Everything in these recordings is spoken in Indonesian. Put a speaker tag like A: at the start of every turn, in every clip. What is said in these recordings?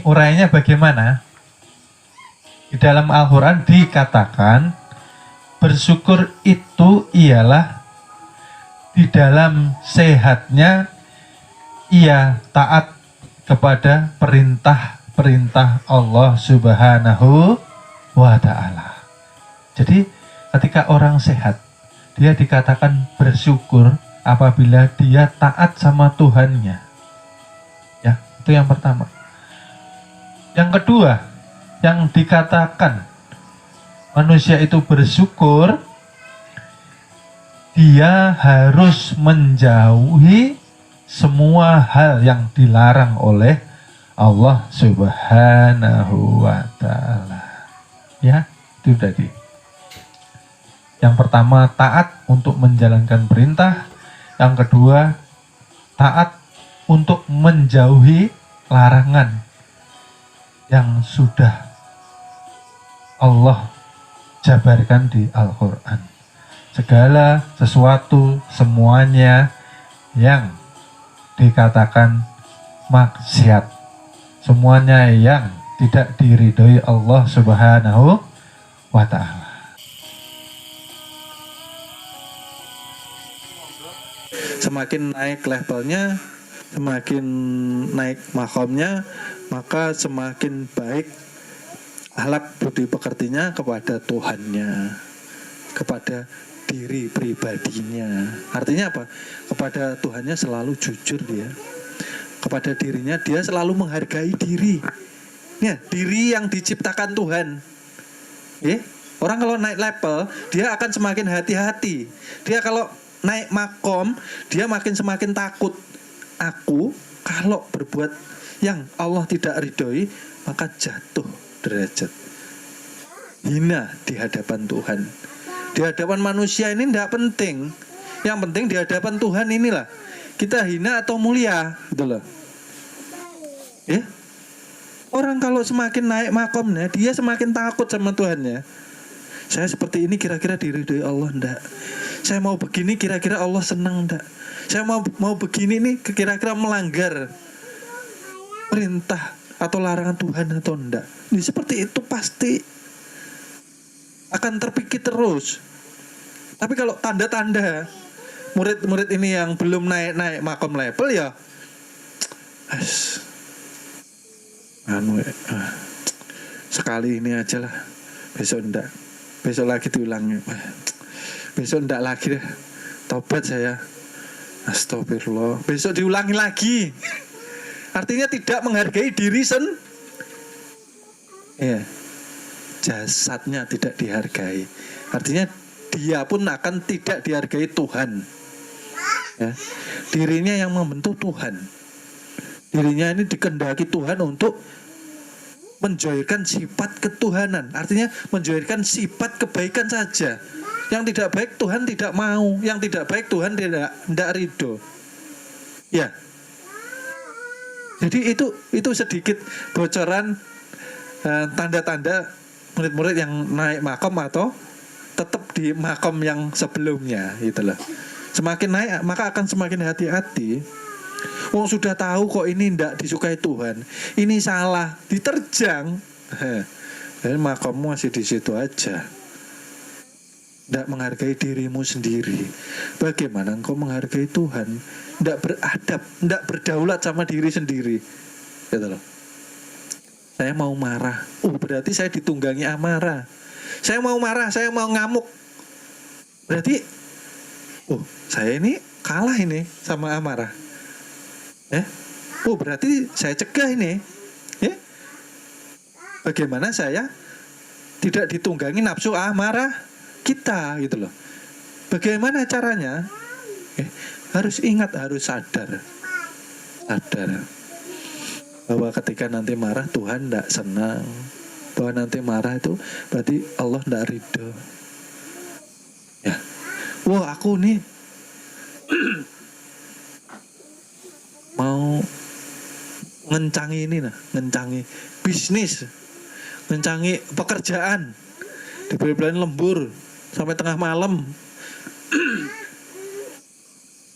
A: ini urainya bagaimana? Di dalam Al-Quran dikatakan bersyukur itu ialah di dalam sehatnya ia taat kepada perintah-perintah Allah Subhanahu wa Ta'ala. Jadi ketika orang sehat, dia dikatakan bersyukur apabila dia taat sama Tuhannya. Ya, itu yang pertama. Yang kedua, yang dikatakan manusia itu bersyukur, dia harus menjauhi semua hal yang dilarang oleh Allah Subhanahu wa Ta'ala. Ya, itu tadi. Yang pertama, taat untuk menjalankan perintah. Yang kedua, taat untuk menjauhi larangan yang sudah Allah jabarkan di Al-Quran. Segala sesuatu, semuanya yang dikatakan maksiat, semuanya yang tidak diridhoi Allah Subhanahu wa Ta'ala.
B: Semakin naik levelnya, semakin naik makomnya, maka semakin baik akhlak budi pekertinya kepada Tuhannya, kepada diri pribadinya. Artinya apa? Kepada Tuhannya selalu jujur dia. Kepada dirinya dia selalu menghargai diri. Ya, diri yang diciptakan Tuhan. Orang kalau naik level, dia akan semakin hati-hati. Dia kalau naik makom, dia semakin takut. Aku kalau berbuat yang Allah tidak ridhoi, maka jatuh derajat, hina di hadapan Tuhan. Di hadapan manusia ini tidak penting. Yang penting di hadapan Tuhan inilah kita hina atau mulia, gitu loh. Orang kalau semakin naik makomnya, dia semakin takut sama Tuhannya. Saya seperti ini kira-kira diridhoi Allah enggak? Saya mau begini kira-kira Allah senang enggak? Saya mau begini nih kira-kira melanggar perintah atau larangan Tuhan atau enggak? Ini seperti itu pasti akan terpikir terus. Tapi kalau tanda-tanda murid-murid ini yang belum naik makom level ya, sekali ini aja lah, besok enggak. Besok lagi diulangi. Besok enggak lagi deh. Tobat saya. Astagfirullah. Besok diulangi lagi. Artinya tidak menghargai diri jasadnya tidak dihargai. Artinya dia pun akan tidak dihargai Tuhan. Ya. Dirinya yang membentuk Tuhan. Dirinya ini dikehendaki Tuhan untuk menjoirkan sifat ketuhanan. Artinya menjoirkan sifat kebaikan saja. Yang tidak baik Tuhan tidak mau. Yang tidak baik Tuhan tidak ridho. Ya. Jadi itu sedikit bocoran tanda-tanda murid-murid yang naik makom atau tetap di makom yang sebelumnya, gitu loh. Semakin naik maka akan semakin hati-hati. Wong sudah tahu kok ini tidak disukai Tuhan, ini salah, diterjang. Dan makommu masih di situ aja. Tidak menghargai dirimu sendiri. Bagaimana engkau menghargai Tuhan? Tidak beradab, tidak berdaulat sama diri sendiri. Gitu loh. Saya mau marah. Berarti saya ditunggangi amarah. Saya mau marah, saya mau ngamuk. Berarti saya ini kalah ini sama amarah. Berarti saya cegah ini. Bagaimana saya tidak ditunggangi nafsu amarah kita, gitu loh. Bagaimana caranya? Harus ingat, harus sadar bahwa ketika nanti marah Tuhan tidak senang. Bahwa nanti marah itu berarti Allah tidak ridho. Ya, aku nih mau ngencangi bisnis, ngencangi pekerjaan, dibeli lembur sampai tengah malam.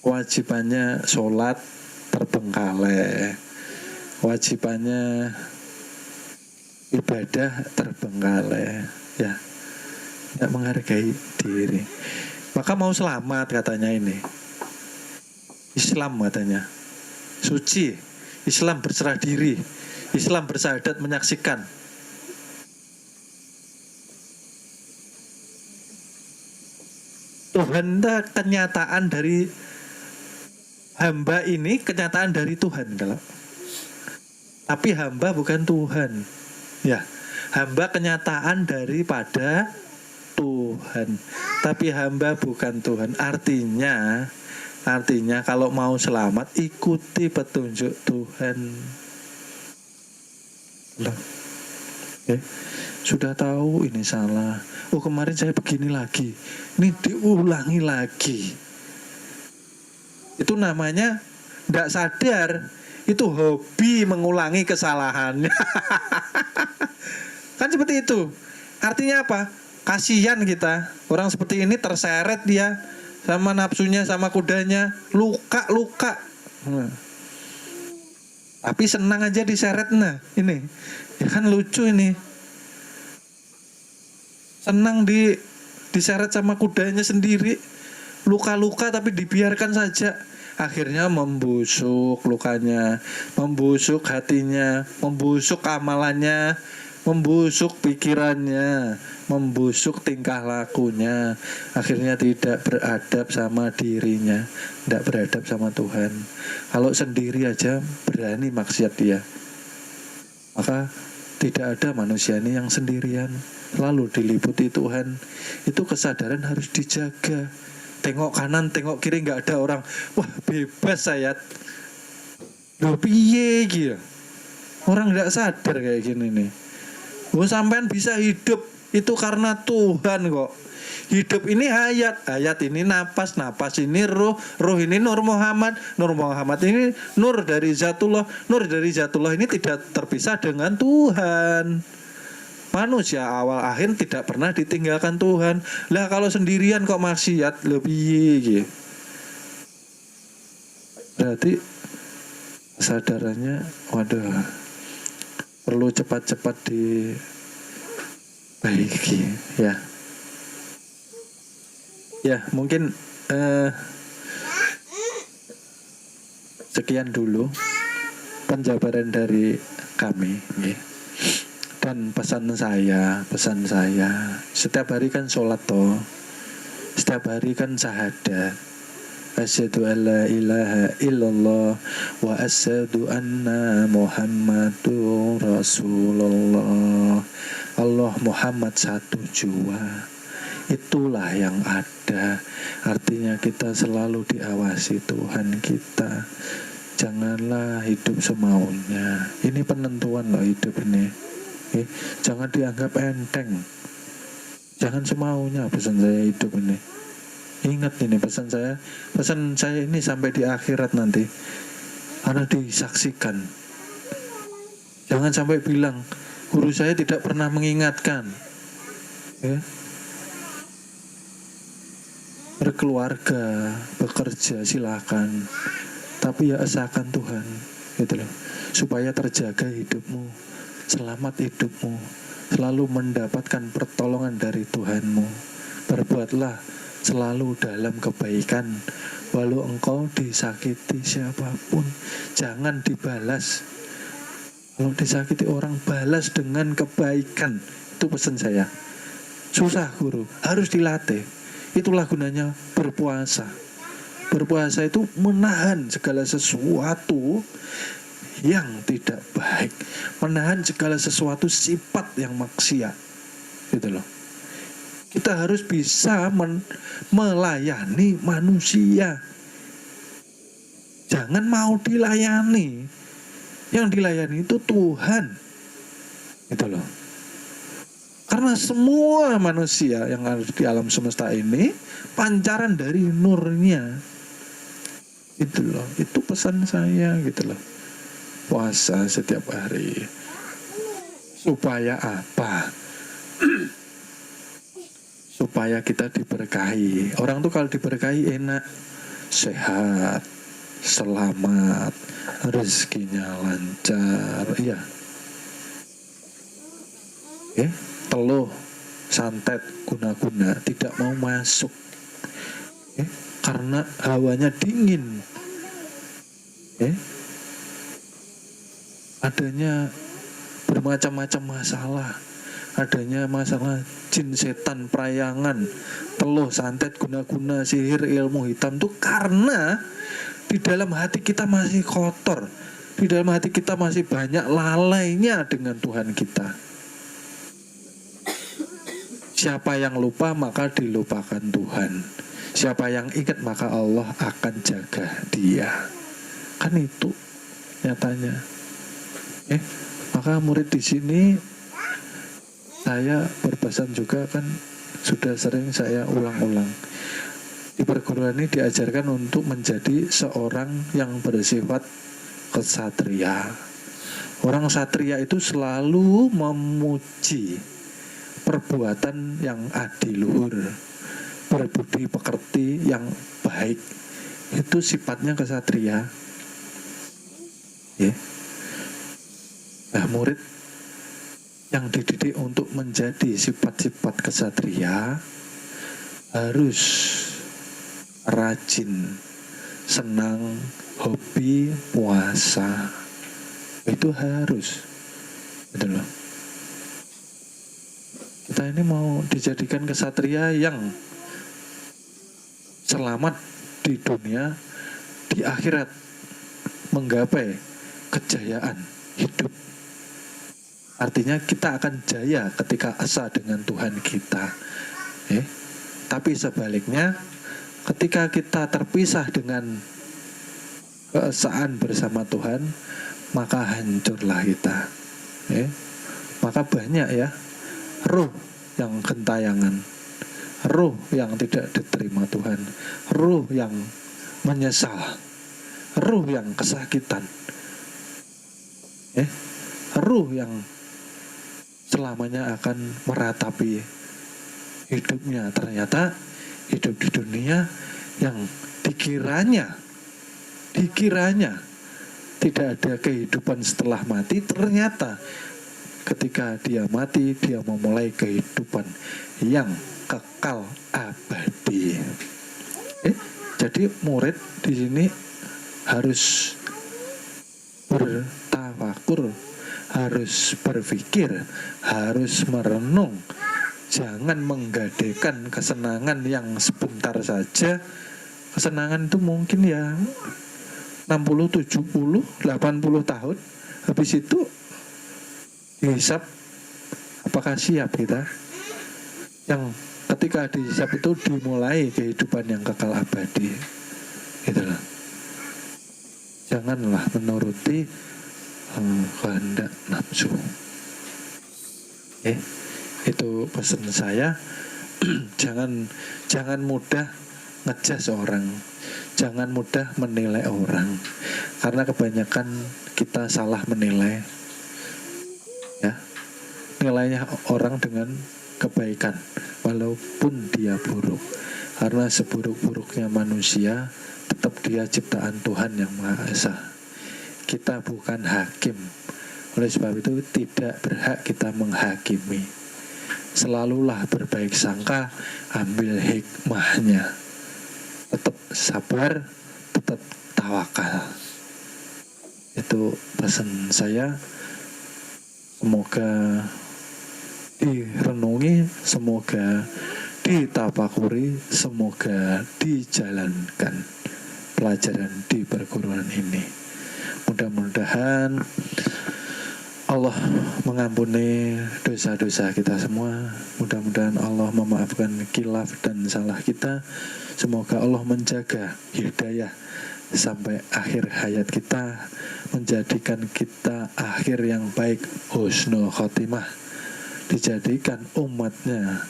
B: Wajibannya sholat terbengkalai, wajibannya ibadah terbengkalai, ya, tidak menghargai diri. Maka mau selamat katanya ini. Islam katanya suci, Islam berserah diri, Islam bersyahadat menyaksikan. Tuhan itu kenyataan dari hamba ini, kenyataan dari Tuhan kalau. Tapi hamba bukan Tuhan. Ya, hamba kenyataan daripada Tuhan. Tapi hamba bukan Tuhan. Artinya kalau mau selamat ikuti petunjuk Tuhan. Loh. Okay. Sudah tahu ini salah. Oh, kemarin saya begini lagi. Ini diulangi lagi. Itu namanya tidak sadar. Itu hobi mengulangi kesalahannya. Kan seperti itu. Artinya apa? Kasihan kita. Orang seperti ini terseret dia sama nafsunya, sama kudanya. Luka. Tapi senang aja diseret. Nah ini ya kan lucu ini. Senang diseret sama kudanya sendiri, luka-luka tapi dibiarkan saja. Akhirnya membusuk lukanya, membusuk hatinya, membusuk amalannya, membusuk pikirannya, membusuk tingkah lakunya. Akhirnya tidak beradab sama dirinya, tidak beradab sama Tuhan. Kalau sendiri aja berani maksiat dia, maka tidak ada manusia ini yang sendirian, lalu diliputi Tuhan. Itu kesadaran harus dijaga. Tengok kanan, tengok kiri, nggak ada orang. Wah, bebas saya. Loh piye gitu. Orang nggak sadar kayak gini nih. Oh, sampean bisa hidup itu karena Tuhan kok. Hidup ini hayat ini napas ini ruh ini Nur Muhammad ini nur dari Zatullah ini tidak terpisah dengan Tuhan. Manusia awal akhir tidak pernah ditinggalkan Tuhan. Lah kalau sendirian kok maksiat lebih gitu. Berarti kesadarannya waduh perlu cepat-cepat dibaiki ya. Ya, mungkin sekian dulu penjabaran dari kami. Ya. Dan pesan saya, setiap hari kan sholat toh, setiap hari kan syahadat. Asyhadu alla ilaha illallah wa asyhadu anna Muhammadur Rasulullah. Allah Muhammad satu jua. Itulah yang ada. Artinya kita selalu diawasi Tuhan kita. Janganlah hidup semaunya. Ini penentuan loh hidup ini. Jangan dianggap enteng. Jangan semaunya pesan saya hidup ini. Ingat ini pesan saya ini sampai di akhirat nanti. Karena disaksikan. Jangan sampai bilang guru saya tidak pernah mengingatkan. Ya. Berkeluarga, bekerja silakan, tapi ya asalkan Tuhan, gitu loh, supaya terjaga hidupmu, selamat hidupmu, selalu mendapatkan pertolongan dari Tuhanmu. Berbuatlah selalu dalam kebaikan, walau engkau disakiti siapapun, jangan dibalas. Kalau disakiti orang, balas dengan kebaikan. Itu pesan saya. Susah guru, harus dilatih. Itulah gunanya berpuasa. Berpuasa itu menahan segala sesuatu yang tidak baik, menahan segala sesuatu sifat yang maksiat. Gitu loh. Kita harus bisa melayani manusia. Jangan mau dilayani. Yang dilayani itu Tuhan. Gitu loh. Karena semua manusia yang ada di alam semesta ini pancaran dari nurnya. Itu loh, itu pesan saya gitu loh. Puasa setiap hari. Supaya apa? Supaya kita diberkahi. Orang tuh kalau diberkahi enak, sehat, selamat, rezekinya lancar, iya. Teluh, santet, guna-guna tidak mau masuk, karena hawanya dingin, adanya bermacam-macam masalah, adanya masalah jin, setan, perayangan, teluh, santet, guna-guna, sihir, ilmu hitam itu karena di dalam hati kita masih kotor, di dalam hati kita masih banyak lalainya dengan Tuhan kita. Siapa yang lupa maka dilupakan Tuhan. Siapa yang ingat maka Allah akan jaga dia. Kan itu nyatanya. Maka murid di sini saya berpesan juga, kan sudah sering saya ulang-ulang. Di perguruan ini diajarkan untuk menjadi seorang yang bersifat kesatria. Orang satria itu selalu memuji perbuatan yang adiluhur, berbudi pekerti yang baik. Itu sifatnya kesatria. Nah, murid yang dididik untuk menjadi sifat-sifat kesatria harus rajin, senang, hobi puasa. Itu harus, gitu loh. Kita ini mau dijadikan kesatria yang selamat di dunia, di akhirat menggapai kejayaan hidup. Artinya kita akan jaya ketika asa dengan Tuhan kita. Tapi sebaliknya, ketika kita terpisah dengan keesaan bersama Tuhan, maka hancurlah kita. Maka banyak ya ruh yang gentayangan, ruh yang tidak diterima Tuhan, ruh yang menyesal, ruh yang kesakitan, ruh yang selamanya akan meratapi hidupnya. Ternyata hidup di dunia yang dikiranya tidak ada kehidupan setelah mati, ternyata ketika dia mati, dia memulai kehidupan yang kekal abadi. Jadi murid di sini harus bertafakur, harus berpikir, harus merenung. Jangan menggadaikan kesenangan yang sebentar saja. Kesenangan itu mungkin ya 60, 70, 80 tahun. Habis itu dihisap, apakah siap kita? Yang ketika dihisap itu dimulai kehidupan yang kekal abadi. Itulah. Janganlah menuruti kehendak nafsu. Itu pesan saya. Jangan mudah ngejudge orang, jangan mudah menilai orang, karena kebanyakan kita salah menilai. Nilainya orang dengan kebaikan walaupun dia buruk, karena seburuk-buruknya manusia tetap dia ciptaan Tuhan yang Maha Esa. Kita bukan hakim, oleh sebab itu tidak berhak kita menghakimi. Selalulah berbaik sangka, ambil hikmahnya, tetap sabar, tetap tawakal. Itu pesan saya. Semoga direnungi, semoga ditapakuri, semoga dijalankan pelajaran di perguruan ini. Mudah-mudahan Allah mengampuni dosa-dosa kita semua. Mudah-mudahan Allah memaafkan khilaf dan salah kita. Semoga Allah menjaga hidayah sampai akhir hayat kita, menjadikan kita akhir yang baik, husnul khotimah, dijadikan umatnya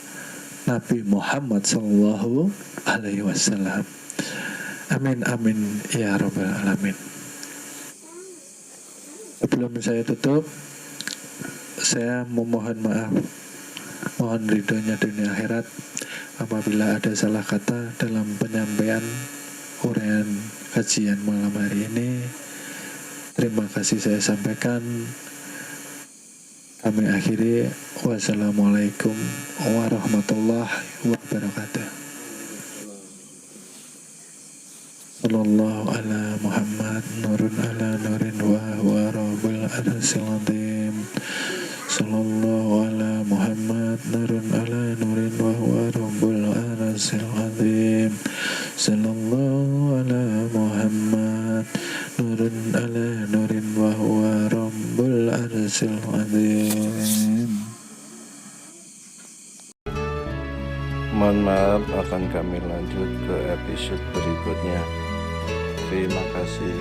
B: Nabi Muhammad sallallahu alaihi wasallam. Amin amin ya rabbal alamin. Sebelum saya tutup, saya memohon maaf, mohon ridhonya dunia akhirat apabila ada salah kata dalam penyampaian uraian kajian malam hari ini. Terima kasih saya sampaikan. Kami akhiri, wassalamualaikum warahmatullahi wabarakatuh. Sallallahu ala Muhammad nurun ala nurin wa huwa rabbul arsil azim. Sallallahu ala Muhammad nurun ala nurin wa huwa rabbul arsil azim. Sallallahu ala Muhammad nurun ala nurin wa huwa rabbul arsil azim.
C: Mohon maaf, akan kami lanjut ke episode berikutnya. Terima kasih.